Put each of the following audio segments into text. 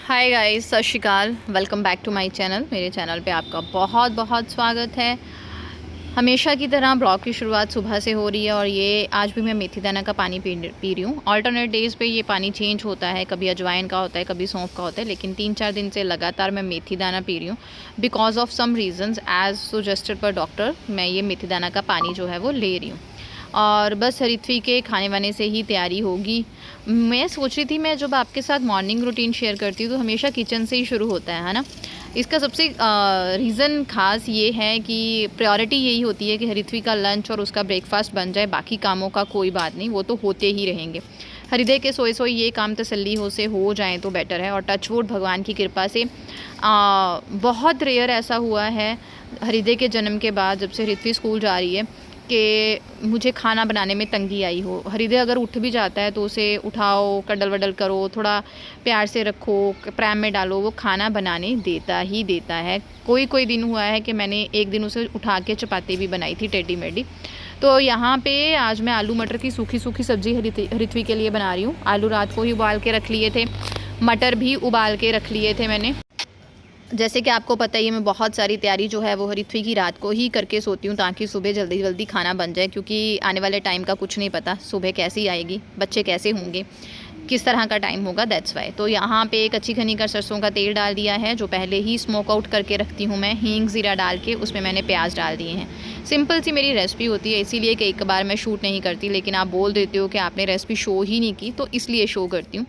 Hi guys, सत श्री अकाल। Welcome back to my channel. मेरे चैनल पे आपका बहुत बहुत स्वागत है। हमेशा की तरह ब्लॉग की शुरुआत सुबह से हो रही है और ये आज भी मैं मेथी दाना का पानी पी रही हूँ। ऑल्टरनेट डेज़ पे ये पानी चेंज होता है, कभी अजवाइन का होता है, कभी सौंफ का होता है, लेकिन 3-4 दिन से लगातार मैं मेथी दाना पी रही हूँ। Because of some reasons as suggested by doctor मैं ये मेथी दाना का पानी जो है वो ले रही हूँ। और बस रीथवी के खाने वाने से ही तैयारी होगी। मैं सोच रही थी, मैं जब आपके साथ मॉर्निंग रूटीन शेयर करती हूँ तो हमेशा किचन से ही शुरू होता है ना। इसका सबसे रीज़न ख़ास ये है कि प्रायोरिटी यही होती है कि हरिथवी का लंच और उसका ब्रेकफास्ट बन जाए, बाकी कामों का कोई बात नहीं, वो तो होते ही रहेंगे। हृदय के सोए सोए ये काम तसल्ली से हो जाए तो बेटर है। और टचवुड भगवान की कृपा से बहुत रेयर ऐसा हुआ है हृदय के जन्म के बाद, जब से हृथवी स्कूल जा रही है, कि मुझे खाना बनाने में तंगी आई हो। हृदय अगर उठ भी जाता है तो उसे उठाओ, कडल वडल करो, थोड़ा प्यार से रखो, प्रैम में डालो, वो खाना बनाने देता ही देता है। कोई कोई दिन हुआ है कि मैंने एक दिन उसे उठा के चपाती भी बनाई थी टेढ़ी मेढ़ी। तो यहाँ पे आज मैं आलू मटर की सूखी सूखी सब्ज़ी हृथवी के लिए बना रही हूँ। आलू रात को ही उबाल के रख लिए थे, मटर भी उबाल के रख लिए थे मैंने। जैसे कि आपको पता ही है, मैं बहुत सारी तैयारी जो है वो हृथवी की रात को ही करके सोती हूँ ताकि सुबह जल्दी जल्दी खाना बन जाए, क्योंकि आने वाले टाइम का कुछ नहीं पता, सुबह कैसी आएगी, बच्चे कैसे होंगे, किस तरह का टाइम होगा, दैट्स वाई। तो यहाँ पे एक अच्छी खनी का सरसों का तेल डाल दिया है, जो पहले ही स्मोक आउट करके रखती हूँ मैं। हींग ज़ीरा डाल के उसमें मैंने प्याज डाल दिए हैं। सिंपल सी मेरी रेसिपी होती है, इसीलिए कि एक बार मैं शूट नहीं करती, लेकिन आप बोल देते हो कि आपने रेसिपी शो ही नहीं की, तो इसलिए शो करती हूँ।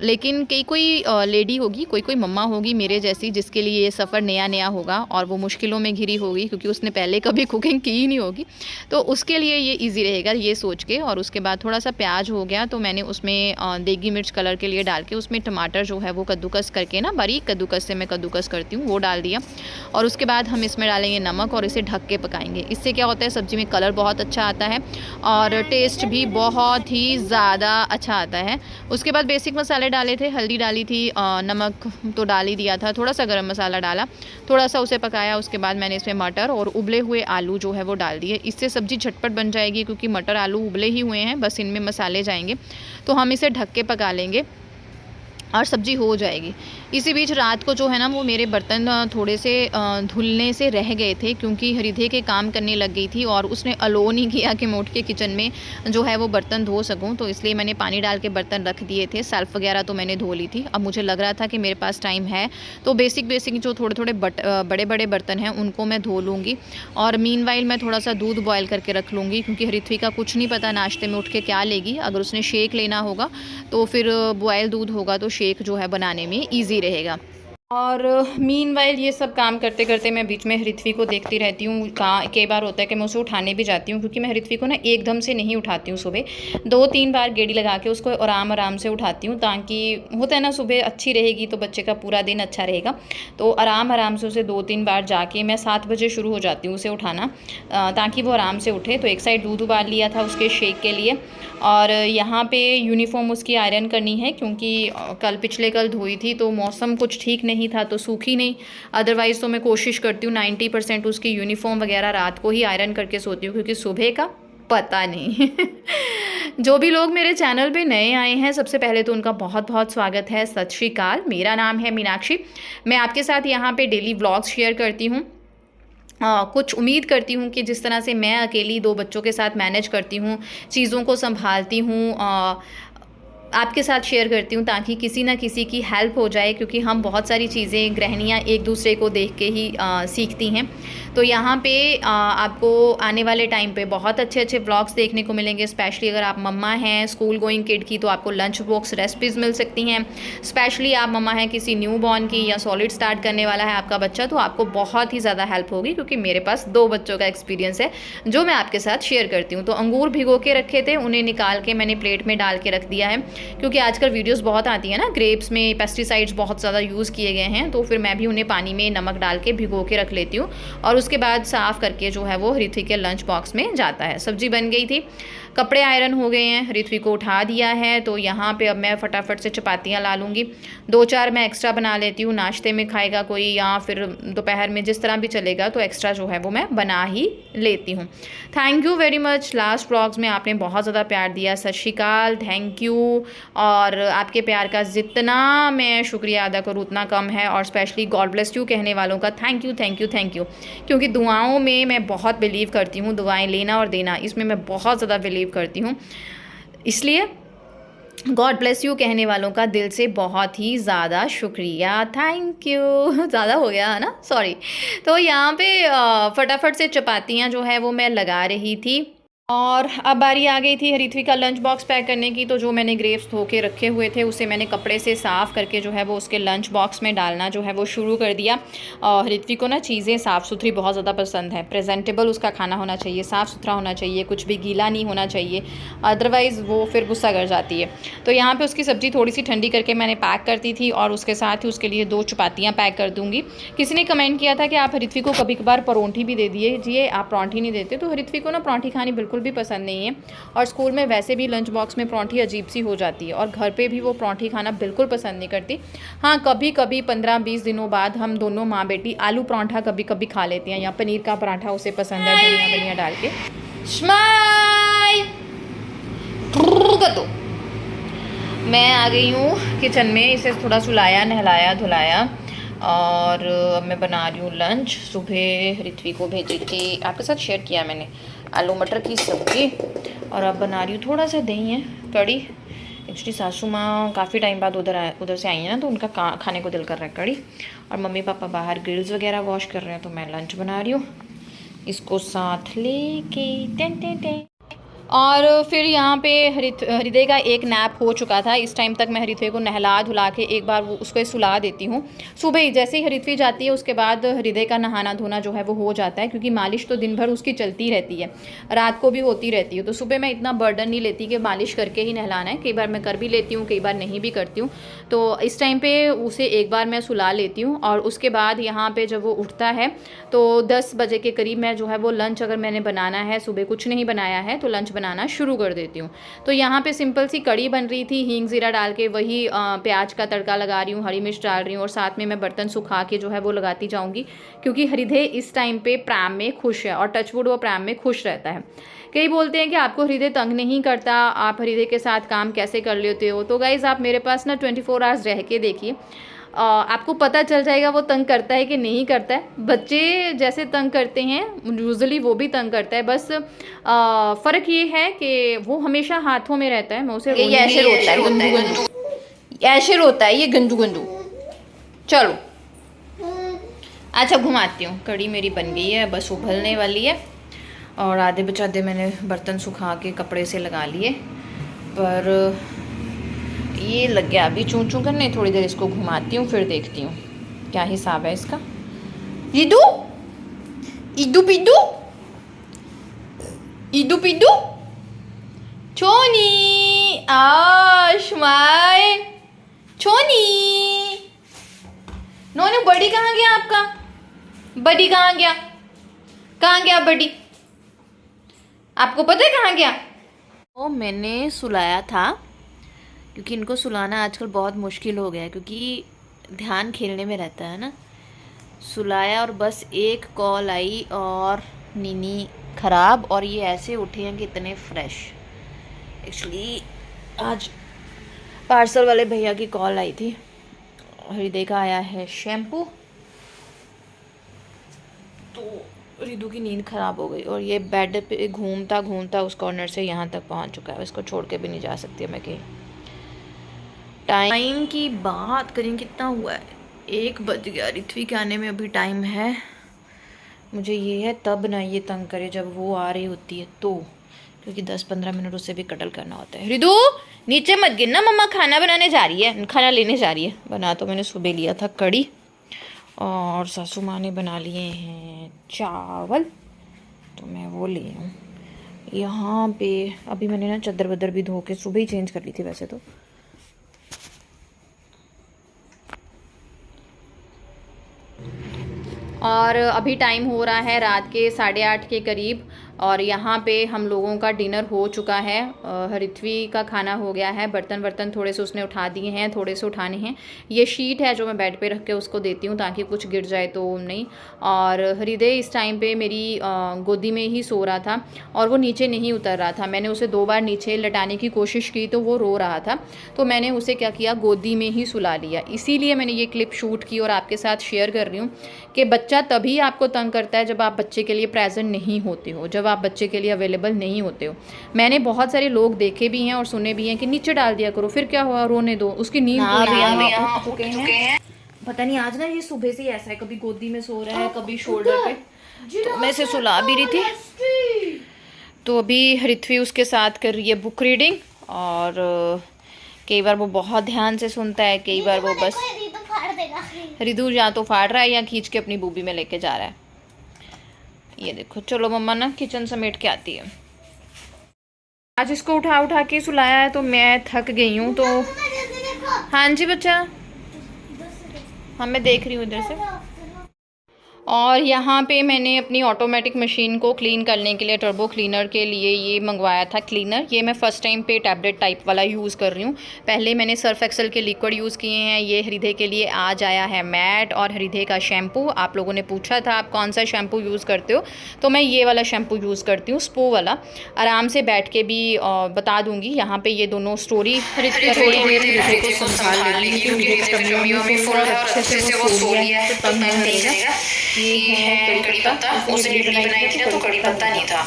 लेकिन कोई लेडी होगी, कोई मम्मा होगी मेरे जैसी, जिसके लिए ये सफ़र नया नया होगा और वो मुश्किलों में घिरी होगी, क्योंकि उसने पहले कभी कुकिंग की ही नहीं होगी, तो उसके लिए ये ईजी रहेगा ये सोच के। और उसके बाद थोड़ा सा प्याज हो गया तो मैंने उसमें देगी मिर्च कलर के लिए डाल के, उसमें टमाटर जो है वो कद्दूकस करके ना, बारीक कद्दूकस से मैं कद्दूकस करती हूँ, वो डाल दिया। और उसके बाद हम इसमें डालेंगे नमक और इसे ढक के पकाएंगे। इससे क्या होता है, सब्ज़ी में कलर बहुत अच्छा आता है और टेस्ट भी बहुत ही ज़्यादा अच्छा आता है। उसके बाद बेसिक मसाले डाले थे, हल्दी डाली थी, नमक तो डाल ही दिया था, थोड़ा सा गरम मसाला डाला, थोड़ा सा उसे पकाया। उसके बाद मैंने इसमें मटर और उबले हुए आलू जो है वो डाल दिए। इससे सब्ज़ी झटपट बन जाएगी, क्योंकि मटर आलू उबले ही हुए हैं, बस इनमें मसाले जाएंगे। तो हम इसे ढक के पका लेंगे और सब्ज़ी हो जाएगी। इसी बीच रात को जो है ना, वो मेरे बर्तन थोड़े से धुलने से रह गए थे, क्योंकि हृदय के काम करने लग गई थी और उसने अलो नहीं किया कि मैं उठ के किचन में जो है वो बर्तन धो सकूं। तो इसलिए मैंने पानी डाल के बर्तन रख दिए थे। सेल्फ वगैरह तो मैंने धो ली थी। अब मुझे लग रहा था कि मेरे पास टाइम है, तो बेसिक जो थोड़े थोड़े बड़े बड़े बर्तन हैं उनको मैं धो लूँगी। और मीनवाइल मैं थोड़ा सा दूध बॉयल करके रख लूँगी, क्योंकि हृथवी का कुछ नहीं पता नाश्ते में उठ के क्या लेगी। अगर उसने शेक लेना होगा तो फिर बॉयल दूध होगा तो शेक जो है बनाने में ईजी रहेगा। और मीनवाइल ये सब काम करते करते मैं बीच में हृथवी को देखती रहती हूँ। कई बार होता है कि मैं उसे उठाने भी जाती हूँ, क्योंकि मैं हृथवी को ना एकदम से नहीं उठाती हूँ। सुबह 2-3 बार गेड़ी लगा के उसको आराम से उठाती हूँ, ताकि होता है ना, सुबह अच्छी रहेगी तो बच्चे का पूरा दिन अच्छा रहेगा। तो आराम से उसे 2-3 बार जाके मैं 7 बजे शुरू हो जाती हूँ उसे उठाना, ताकि वो आराम से उठे। तो एक साइड दूध उबाल लिया था उसके शेक के लिए, और यहाँ पे यूनिफॉर्म उसकी आयरन करनी है, क्योंकि पिछले कल धोई थी तो मौसम कुछ ठीक नहीं था तो सूखी नहीं। अदरवाइज़ तो मैं कोशिश करती हूँ 90% उसकी यूनिफॉर्म वगैरह रात को ही आयरन करके सोती हूँ, क्योंकि सुबह का पता नहीं। जो भी लोग मेरे चैनल पे नए आए हैं, सबसे पहले तो उनका बहुत बहुत स्वागत है। सत श्री अकाल। मेरा नाम है मीनाक्षी। मैं आपके साथ यहाँ पे डेली व्लॉग्स शेयर करती हूँ। कुछ उम्मीद करती हूँ कि जिस तरह से मैं अकेली 2 बच्चों के साथ मैनेज करती हूँ, चीज़ों को संभालती हूँ, आपके साथ शेयर करती हूँ, ताकि किसी ना किसी की हेल्प हो जाए, क्योंकि हम बहुत सारी चीज़ें गृहिणियाँ एक दूसरे को देख के ही सीखती हैं। तो यहाँ पे आपको आने वाले टाइम पे बहुत अच्छे अच्छे व्लॉग्स देखने को मिलेंगे। स्पेशली अगर आप मम्मा हैं स्कूल गोइंग किड की, तो आपको लंच बॉक्स रेसिपीज़ मिल सकती हैं। स्पेशली आप मम्मा हैं किसी न्यू बॉर्न की, या सॉलिड स्टार्ट करने वाला है आपका बच्चा, तो आपको बहुत ही ज़्यादा हेल्प होगी, क्योंकि मेरे पास 2 बच्चों का एक्सपीरियंस है जो मैं आपके साथ शेयर करती हूँ। तो अंगूर भिगो के रखे थे, उन्हें निकाल के मैंने प्लेट में डाल के रख दिया है, क्योंकि आजकल वीडियोस बहुत आती है ना, ग्रेप्स में पेस्टिसाइड्स बहुत ज़्यादा यूज़ किए गए हैं। तो फिर मैं भी उन्हें पानी में नमक डाल के भिगो के रख लेती हूँ, और उसके बाद साफ़ करके जो है वो हृथवी के लंच बॉक्स में जाता है। सब्जी बन गई थी, कपड़े आयरन हो गए हैं, हृथवी को उठा दिया है। तो यहाँ पे अब मैं फटाफट से चपातियाँ ला लूँगी। 2-4 मैं एक्स्ट्रा बना लेती हूँ, नाश्ते में खाएगा कोई या फिर दोपहर में, जिस तरह भी चलेगा, तो एक्स्ट्रा जो है वो मैं बना ही लेती हूँ। Thank you very much. Last vlogs में आपने बहुत ज़्यादा प्यार दिया, सत श्री अकाल, थैंक यू। और आपके प्यार का जितना मैं शुक्रिया अदा करूँ उतना कम है। और स्पेशली गॉड ब्लेस यू कहने वालों का thank you thank you thank you, क्योंकि दुआओं में मैं बहुत बिलीव करती हूँ। दुआएं लेना और देना, इसमें मैं बहुत ज़्यादा बिलीव करती हूँ। इसलिए गॉड ब्लेस यू कहने वालों का दिल से बहुत ही ज़्यादा शुक्रिया, थैंक यू। ज़्यादा हो गया है ना, सॉरी। तो यहाँ पे फटाफट से चपातियाँ जो है वो मैं लगा रही थी। और अब बारी आ गई थी ऋत्विक का लंच बॉक्स पैक करने की। तो जो मैंने ग्रेप्स धो के रखे हुए थे उसे मैंने कपड़े से साफ़ करके जो है वो उसके लंच बॉक्स में डालना जो है वो शुरू कर दिया। और ऋत्विक को ना चीज़ें साफ़ सुथरी बहुत ज़्यादा पसंद है। प्रेजेंटेबल उसका खाना होना चाहिए, साफ़ सुथरा होना चाहिए, कुछ भी गीला नहीं होना चाहिए, अदरवाइज़ वो फिर गुस्सा कर जाती है। तो यहाँ पर उसकी सब्ज़ी थोड़ी सी ठंडी करके मैंने पैक कर दी थी और उसके साथ ही उसके लिए 2 चपातियाँ पैक कर दूँगी। किसी ने कमेंट किया था कि आप ऋत्विक को कभी कभार परौंठी भी दे दीजिए, आप परौंठी नहीं देते। तो ऋत्विक को ना परौंठी खानी बिल्कुल भी पसंद नहीं है। और स्कूल में वैसे भी लंच बॉक्स में परौंठी अजीब सी हो जाती है और घर पे भी वो परौंठी खाना बिल्कुल पसंद नहीं करती। हाँ, कभी कभी 15-20 दिनों बाद हम दोनों माँ बेटी आलू पराठा कभी कभी खा लेती हैं, या पनीर का पराठा उसे पसंद है धनिया वनिया डाल के। मैं आ गई हूँ किचन में, इसे थोड़ा सुलाया, नहलाया, धुलाया और अब मैं बना रही हूँ लंच। सुबह ऋत्विक को भेजी थी, आपके साथ शेयर किया मैंने, आलू मटर की सब्ज़ी। और अब बना रही हूँ थोड़ा सा दही है, कड़ी। एक्चुअली सासू माँ काफ़ी टाइम बाद उधर से आई हैं ना, तो उनका खाने को दिल कर रहा है कड़ी। और मम्मी पापा बाहर ग्रिल्स वगैरह वॉश कर रहे हैं, तो मैं लंच बना रही हूँ इसको साथ लेके। टें टें टें। और फिर यहाँ पे हृदय का एक नैप हो चुका था। इस टाइम तक मैं हृदय को नहला धुला के एक बार वो उसको सुला देती हूँ। सुबह ही जैसे ही हृदय जाती है उसके बाद हृदय का नहाना धोना जो है वो हो जाता है, क्योंकि मालिश तो दिन भर उसकी चलती रहती है, रात को भी होती रहती है। तो सुबह मैं इतना बर्डन नहीं लेती कि मालिश करके ही नहलाना है। कई बार मैं कर भी लेती हूँ, कई बार नहीं भी करती हूँ। तो इस टाइम पर उसे एक बार मैं सुला लेती हूँ। और उसके बाद यहाँ पर जब वो उठता है तो 10 बजे के करीब मैं जो है वो लंच, अगर मैंने बनाना है, सुबह कुछ नहीं बनाया है तो लंच बनाना शुरू कर देती हूँ। तो यहाँ पे सिंपल सी कड़ी बन रही थी, हींग ज़ीरा डाल के, वही प्याज का तड़का लगा रही हूँ, हरी मिर्च डाल रही हूँ और साथ में मैं बर्तन सुखा के जो है वो लगाती जाऊँगी, क्योंकि हृदय इस टाइम पे प्राम में खुश है और टचवुड वो प्राम में खुश रहता है। कई बोलते हैं कि आपको हृदय तंग नहीं करता, आप हृदय के साथ काम कैसे कर लेते हो। तो गाइज़ आप मेरे पास ना 24 आवर्स रह के देखिए, आपको पता चल जाएगा वो तंग करता है कि नहीं करता है। बच्चे जैसे तंग करते हैं यूजुअली वो भी तंग करता है, बस फ़र्क ये है कि वो हमेशा हाथों में रहता है। मैं उसे ये ऐसे रोता है, गंदू गंदू ऐसे रोता है, ये गंदू गंदू। चलो अच्छा घुमाती हूँ। कड़ी मेरी बन गई है, बस उबलने वाली है और आधे बचाधे मैंने बर्तन सुखा के कपड़े से लगा लिए, पर ये लग गया अभी चूं चूं करने। थोड़ी देर इसको घुमाती हूँ, फिर देखती हूँ क्या हिसाब है इसका। ईदू ईदू पिदू ईदू पिदू छोनी आशमाय छोनी। नोनू बड़ी कहाँ गया आपका? बड़ी कहाँ गया? कहाँ गया बड़ी? आपको पता है कहाँ गया? वो मैंने सुलाया था, क्योंकि इनको सुलाना आजकल बहुत मुश्किल हो गया है, क्योंकि ध्यान खेलने में रहता है ना। सुलाया और बस एक कॉल आई और नीनी ख़राब, और ये ऐसे उठे हैं कि इतने फ्रेश। एक्चुअली आज पार्सल वाले भैया की कॉल आई थी, हृदय का आया है शैम्पू, तो रिदू की नींद ख़राब हो गई और ये बेड पे घूमता घूमता उस कॉर्नर से यहाँ तक पहुँच चुका है। इसको छोड़ के भी नहीं जा सकती मैं कहीं। टाइम की बात करें कितना हुआ है, 1 बज गया। ऋत्विक आने में अभी टाइम है। मुझे ये है तब ना ये तंग करे जब वो आ रही होती है तो, क्योंकि 10-15 मिनट उससे भी कटल करना होता है। रिदू नीचे मत गिरना, मम्मा खाना बनाने जा रही है, खाना लेने जा रही है। बना तो मैंने सुबह लिया था कड़ी, और सासू माँ ने बना लिए हैं चावल, तो मैं वो ले हूँ। यहाँ पे अभी मैंने ना चादर वदर भी धो के सुबह ही चेंज कर ली थी वैसे तो। और अभी टाइम हो रहा है रात के 8:30 के करीब, और यहाँ पे हम लोगों का डिनर हो चुका है। हरिथ्वी का खाना हो गया है, बर्तन वर्तन थोड़े से उसने उठा दिए हैं, थोड़े से उठाने हैं। ये शीट है जो मैं बेड पे रख के उसको देती हूँ ताकि कुछ गिर जाए तो नहीं। और हृदय इस टाइम पे मेरी गोदी में ही सो रहा था और वो नीचे नहीं उतर रहा था। मैंने उसे 2 बार नीचे लटाने की कोशिश की तो वो रो रहा था, तो मैंने उसे क्या किया, गोदी में ही सुला लिया। इसीलिए मैंने ये क्लिप शूट की और आपके साथ शेयर कर रही हूँ कि बच्चा तभी आपको तंग करता है जब आप बच्चे के लिए प्रेजेंट नहीं होते हो, जब आप बच्चे के लिए अवेलेबल नहीं होते हो। मैंने बहुत सारे लोग देखे भी हैं और सुने भी हैं कि नीचे डाल दिया करो, फिर क्या हुआ, रोने दो, उसकी नींद यहाँ चुके हैं। पता नहीं आज ना ये सुबह से ऐसा है, कभी गोदी में सो रहा है, कभी शोल्डर पे, तो मैं इसे सुला भी रही थी। तो अभी हृथ्वी उसके साथ कर रही है बुक रीडिंग, और कई बार वो बहुत ध्यान से सुनता है, कई बार वो बस रिदू या तो फाड़ रहा है या खींच के अपनी बूबी में लेके जा रहा है। ये देखो, चलो मम्मा ना किचन समेट के आती है। आज इसको उठा उठा के सुलाया है तो मैं थक गई हूँ। तो हाँ जी बच्चा, हाँ मैं देख रही हूँ इधर से। और यहाँ पे मैंने अपनी ऑटोमेटिक मशीन को क्लीन करने के लिए, टर्बो क्लीनर के लिए ये मंगवाया था क्लीनर। ये मैं फ़र्स्ट टाइम पे टैबलेट टाइप वाला यूज़ कर रही हूँ। पहले मैंने सर्फ एक्सेल के लिक्विड यूज़ किए हैं। ये हृदय के लिए आज आया है मैट और हृदय का शैम्पू। आप लोगों ने पूछा था आप कौन सा शैम्पू यूज़ करते हो, तो मैं ये वाला शैम्पू यूज़ करती हूँ, स्पो वाला। आराम से बैठ के भी बता दूँगी। यहाँ पर ये दोनों स्टोरी हृदय को संभाल लेगी, ये है कड़ी पत्ता। उसने इडली बनाई थी ना तो कड़ी पत्ता नहीं था,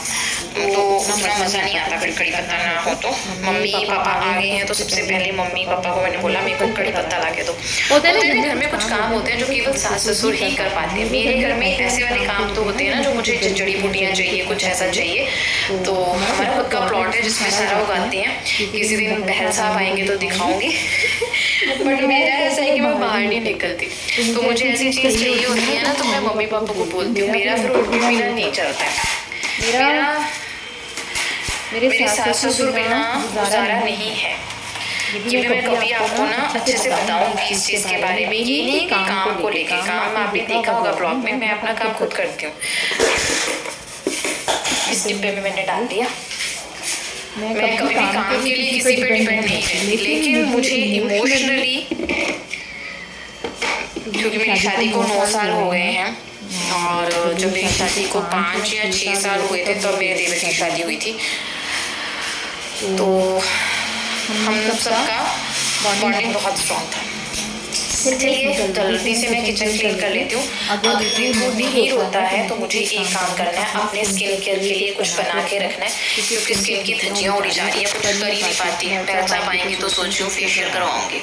तो उतना मज़ा नहीं आता फिर कड़ी पत्ता ना हो तो। मम्मी पापा आ गए हैं तो सबसे पहले मम्मी पापा को मैंने बोला मेरे को कड़ी पत्ता ला के दो। होते हैं ना घर में कुछ काम होते हैं जो केवल सास ससुर ही कर पाते हैं। मेरे घर में ऐसे वाले काम तो होते हैं ना जो मुझे जड़ी बूटियाँ चाहिए, कुछ ऐसा चाहिए। तो हमारा खुद का प्लॉट है जिसमें सारा उगाते हैं। किसी दिन बहन साहब आएंगे तो दिखाऊंगी। बट मेरा ऐसा है कि मैं बाहर नहीं निकलती, तो मुझे ऐसी चीज़ चाहिए होती है ना तो मैं मम्मी पापा को बोलती हूँ। मेरा फिर उनके बिना नहीं चलता है। मेरे सास ससुर बिना गुजारा नहीं है। ये मैं कभी आपको ना अच्छे से बताऊंगी इस चीज़ के बारे में। ये नहीं कि काम को लेके, काम आपने देखा होगा ब्लॉग में, मैं अपना काम खुद करती हूँ। इस डिब्बे में मैंने डाल दिया। मैं कभी भी काम के लिए किसी पर डिपेंड नहीं रहती, लेकिन मुझे इमोशनली, क्योंकि मेरी शादी को 9 साल हो गए हैं और जब मेरी शादी को 5 या 6 साल हुए थे तब मेरे देवर की शादी हुई थी। तो हम सबका बॉन्डिंग बहुत स्ट्रॉन्ग था। चलिए जल्दी से मैं किचन क्लीन कर लेती हूँ। अगर वो नहीं रोता है तो मुझे एक काम करना है, अपने स्किन केयर के लिए कुछ बना के रखना है, क्योंकि स्किन की धज्जियाँ उड़ी जा रही है, कुछ कर ही नहीं पाती है। पैसा पाएंगे तो सोच हूँ फेशियल करवाऊंगी।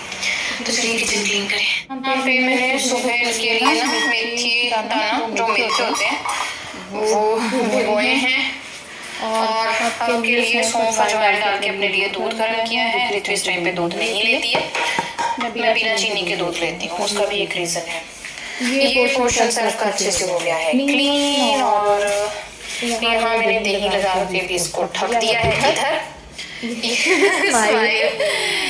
तो चलिए किचन क्लीन करें। यहाँ पे मैंने सुबह के लिए ना मेथी दाना, जो मेथी होते हैं वो भिगोए हैं, और आपके लिए सौंफ अजवाइन डाल के अपने लिए दूध गर्म किया है। ऋतु इस टाइम पे दूध नहीं लेती है, मैं बिना चीनी के दूध लेती हूँ। उसका भी एक रीज़न है। ये पोर्शन सर्फ का अच्छे से हो गया है क्लीन, और यहाँ मैंने दही लगा के भी इसको ढक दिया है। इधर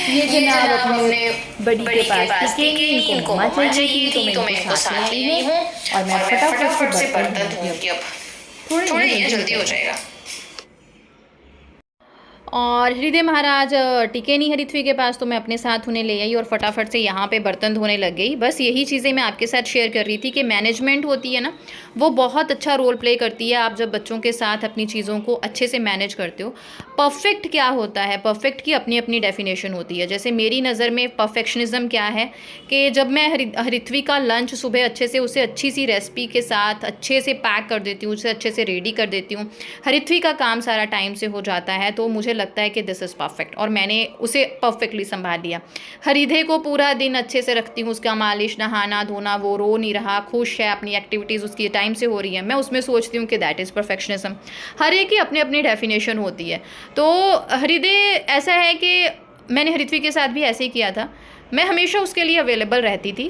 ये जनाब अपने बड़ी के पास थी कि इनको मम्मा चाहिए थी तो मैं इनको साथ ले आई हूँ, और मैं फटाफट से बर्तन धोऊंगी। अब थोड़ा ये जल्दी हो जाएगा। और हृदय महाराज टिके नहीं हरिथ्वी के पास, तो मैं अपने साथ उन्हें ले आई और फटाफट से यहाँ पे बर्तन धोने लग गई। बस यही चीज़ें मैं आपके साथ शेयर कर रही थी कि मैनेजमेंट होती है ना, वो बहुत अच्छा रोल प्ले करती है। आप जब बच्चों के साथ अपनी चीज़ों को अच्छे से मैनेज करते हो। परफेक्ट क्या होता है, परफेक्ट की अपनी अपनी डेफिनेशन होती है। जैसे मेरी नज़र में परफेक्शनिज्म क्या है कि जब मैं हरिथ्वी का लंच सुबह अच्छे से उसे अच्छी सी रेसिपी के साथ अच्छे से पैक कर देती हूँ, उसे अच्छे से रेडी कर देती हूँ, हरिथ्वी का काम सारा टाइम से हो जाता है, तो मुझे लगता है कि दिस इज़ परफेक्ट, और मैंने उसे परफेक्टली संभाल लिया। हृदय को पूरा दिन अच्छे से रखती हूँ, उसका मालिश, नहाना धोना, वो रो नहीं रहा, खुश है, अपनी एक्टिविटीज़ उसकी टाइम से हो रही है, मैं उसमें सोचती हूँ कि दैट इज़ परफेक्शनिज्म। हर एक की अपनी अपनी डेफिनेशन होती है। तो हृदय ऐसा है कि मैंने हृथ्वी के साथ भी ऐसे ही किया था। मैं हमेशा उसके लिए अवेलेबल रहती थी,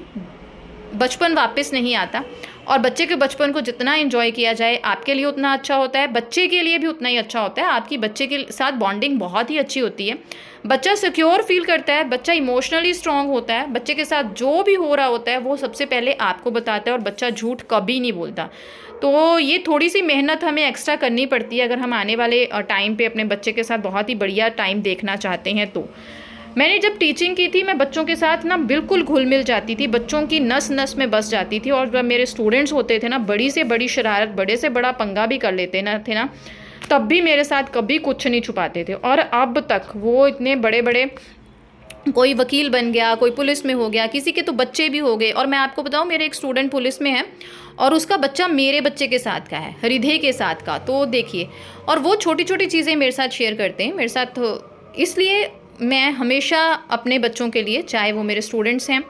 बचपन वापस नहीं आता। और बच्चे के बचपन को जितना एंजॉय किया जाए आपके लिए उतना अच्छा होता है, बच्चे के लिए भी उतना ही अच्छा होता है। आपकी बच्चे के साथ बॉन्डिंग बहुत ही अच्छी होती है, बच्चा सिक्योर फील करता है, बच्चा इमोशनली स्ट्रांग होता है, बच्चे के साथ जो भी हो रहा होता है वो सबसे पहले आपको बताता है और बच्चा झूठ कभी नहीं बोलता। तो ये थोड़ी सी मेहनत हमें एक्स्ट्रा करनी पड़ती है अगर हम आने वाले टाइम पे अपने बच्चे के साथ बहुत ही बढ़िया टाइम देखना चाहते हैं। तो मैंने जब टीचिंग की थी मैं बच्चों के साथ ना बिल्कुल घुल मिल जाती थी, बच्चों की नस नस में बस जाती थी। और जब मेरे स्टूडेंट्स होते थे ना, बड़ी से बड़ी शरारत, बड़े से बड़ा पंगा भी कर लेते ना थे ना, तब भी मेरे साथ कभी कुछ नहीं छुपाते थे। और अब तक वो इतने बड़े बड़े, कोई वकील बन गया, कोई पुलिस में हो गया, किसी के तो बच्चे भी हो गए। और मैं आपको बताऊं, मेरे एक स्टूडेंट पुलिस में है और उसका बच्चा मेरे बच्चे के साथ का है, हृदय के साथ का। तो देखिए, और वो छोटी छोटी चीज़ें मेरे साथ शेयर करते हैं मेरे साथ। इसलिए मैं हमेशा अपने बच्चों के लिए, चाहे वो मेरे स्टूडेंट्स हैं,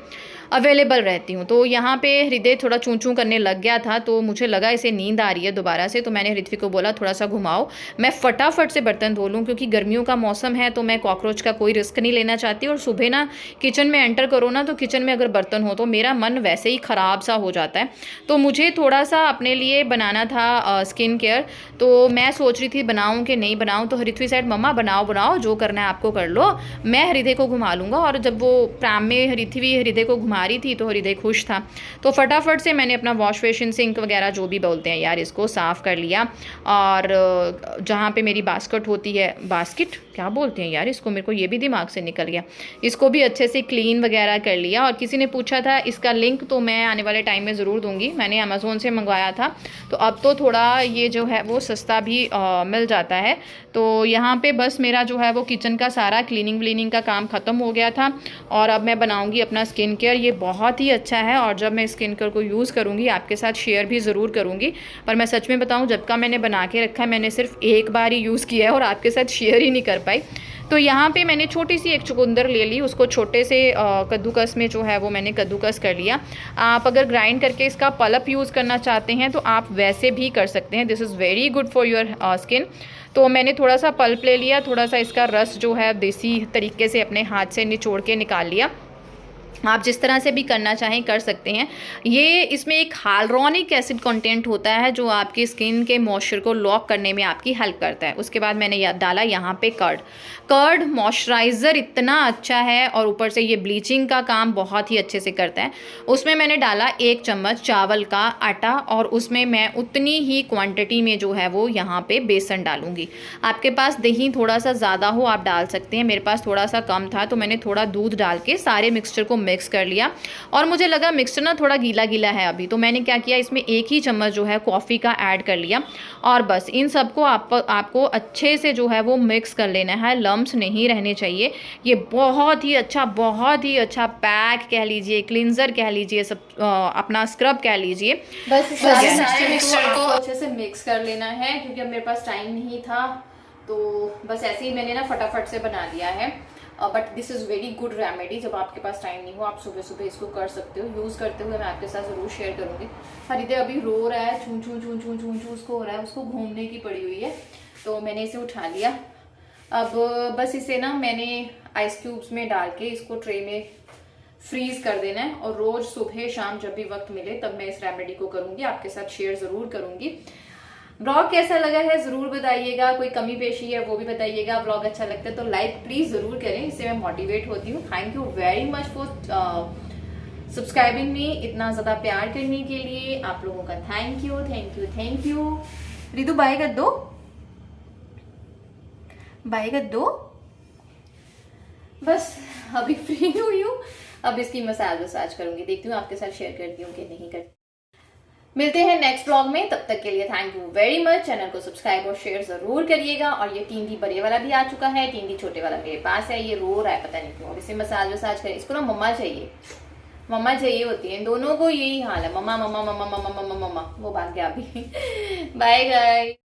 अवेलेबल रहती हूँ। तो यहाँ पे हृदय थोड़ा चूँ चूँ करने लग गया था, तो मुझे लगा इसे नींद आ रही है दोबारा से, तो मैंने ऋत्विक को बोला थोड़ा सा घुमाओ, मैं फटाफट से बर्तन धो लूँ, क्योंकि गर्मियों का मौसम है तो मैं कॉकरोच का कोई रिस्क नहीं लेना चाहती। और सुबह ना किचन में एंटर करो ना, तो किचन में अगर बर्तन हो तो मेरा मन वैसे ही ख़राब सा हो जाता है। तो मुझे थोड़ा सा अपने लिए बनाना था स्किन केयर, तो मैं सोच रही थी बनाऊँ कि नहीं बनाऊँ। तो ऋत्विक साइड, मम्मा बनाओ बनाओ, जो करना है आपको कर लो, मैं हृदय को घुमा लूँगा। और जब वो प्राम में हृदय को घुमा रही थी तो हृदय खुश था। तो फटाफट से मैंने अपना वॉश बेसिन, सिंक वगैरह जो भी बोलते हैं यार, इसको साफ़ कर लिया। और जहाँ पे मेरी बास्केट होती है, बास्केट क्या बोलते हैं यार इसको, मेरे को ये भी दिमाग से निकल गया, इसको भी अच्छे से क्लीन वगैरह कर लिया। और किसी ने पूछा था इसका लिंक, तो मैं आने वाले टाइम में ज़रूर दूंगी। मैंने अमेज़ोन से मंगवाया था, तो अब तो थोड़ा ये जो है वो सस्ता भी मिल जाता है। तो यहाँ पे बस मेरा जो है वो किचन का सारा क्लीनिंग का काम ख़त्म हो गया था। और अब मैं बनाऊँगी अपना स्किन केयर। ये बहुत ही अच्छा है, और जब मैं स्किन केयर को यूज़ करूँगी आपके साथ शेयर भी ज़रूर करूँगी। पर मैं सच में बताऊँ, जब का मैंने बना के रखा है, मैंने सिर्फ एक बार ही यूज़ किया है और आपके साथ शेयर ही नहीं कर पाई। तो यहाँ पे मैंने छोटी सी एक चुकंदर ले ली, उसको छोटे से कद्दूकस में जो है वो मैंने कद्दूकस कर लिया। आप अगर ग्राइंड करके इसका पल्प यूज़ करना चाहते हैं तो आप वैसे भी कर सकते हैं, this is very good for your skin. तो मैंने थोड़ा सा पल्प ले लिया, थोड़ा सा इसका रस जो है देसी तरीके से अपने हाथ से निचोड़ के निकाल लिया। आप जिस तरह से भी करना चाहें कर सकते हैं। ये इसमें एक हाइलुरोनिक एसिड कंटेंट होता है जो आपकी स्किन के मॉइस्चर को लॉक करने में आपकी हेल्प करता है। उसके बाद मैंने डाला यहाँ पे कर्ड मॉइस्चराइज़र इतना अच्छा है, और ऊपर से ये ब्लीचिंग का काम बहुत ही अच्छे से करता है। उसमें मैंने डाला 1 चम्मच चावल का आटा, और उसमें मैं उतनी ही क्वांटिटी में जो है वो यहाँ पे बेसन डालूंगी। आपके पास दही थोड़ा सा ज़्यादा हो आप डाल सकते हैं, मेरे पास थोड़ा सा कम था तो मैंने थोड़ा दूध डाल के सारे मिक्सचर को मिक्स कर लिया। और मुझे लगा मिक्सचर ना थोड़ा गीला गीला है अभी, तो मैंने क्या किया, इसमें 1 ही चम्मच जो है कॉफ़ी का ऐड कर लिया। और बस इन सबको आपको अच्छे से जो है वो मिक्स कर लेना है, लम्स नहीं रहने चाहिए। ये बहुत ही अच्छा पैक कह लीजिए, क्लिनजर कह लीजिए, सब अपना स्क्रब कह लीजिए। बस सारे मिक्सचर को अच्छे से मिक्स कर लेना है, क्योंकि अब मेरे पास टाइम नहीं था, तो बस ऐसे ही मैंने ना फटाफट से बना लिया है। But this is very good remedy, जब आपके पास टाइम नहीं हो आप सुबह सुबह इसको कर सकते हो। यूज़ करते हुए मैं आपके साथ ज़रूर शेयर करूँगी। हृदय अभी रो रहा है, चूं चूं चूं चूं चूं चूं उसको हो रहा है, उसको घूमने की पड़ी हुई है, तो मैंने इसे उठा लिया। अब बस इसे ना मैंने आइस क्यूब्स में डाल के इसको ट्रे में फ्रीज कर देना है, और रोज़ सुबह शाम जब भी वक्त मिले तब मैं इस रेमेडी को करूँगी, आपके साथ शेयर ज़रूर करूँगी। ब्लॉग कैसा लगा है ज़रूर बताइएगा, कोई कमी पेशी है वो भी बताइएगा। ब्लॉग अच्छा लगता है तो लाइक प्लीज़ ज़रूर करें, इससे मैं मोटिवेट होती हूँ। Thank you very much for subscribing मी, इतना ज़्यादा प्यार करने के लिए आप लोगों का थैंक यू। रितु बाय कर दो, बस अभी फ्री हुई हूँ, अब इसकी मसाज करूँगी, देखती हूँ आपके साथ शेयर करती हूँ कि नहीं करती। मिलते हैं नेक्स्ट ब्लॉग में, तब तक के लिए thank you very much. Channel को सब्सक्राइब और शेयर जरूर करिएगा। और ये टींडी बड़े वाला भी आ चुका है, टींडी छोटे वाला मेरे पास है, ये रो रहा है पता नहीं क्यों, इसे मसाज करें। इसको ना मम्मा चाहिए होती है, दोनों को यही हाल है, मम्मा। वो भाग गया अभी। Bye guys.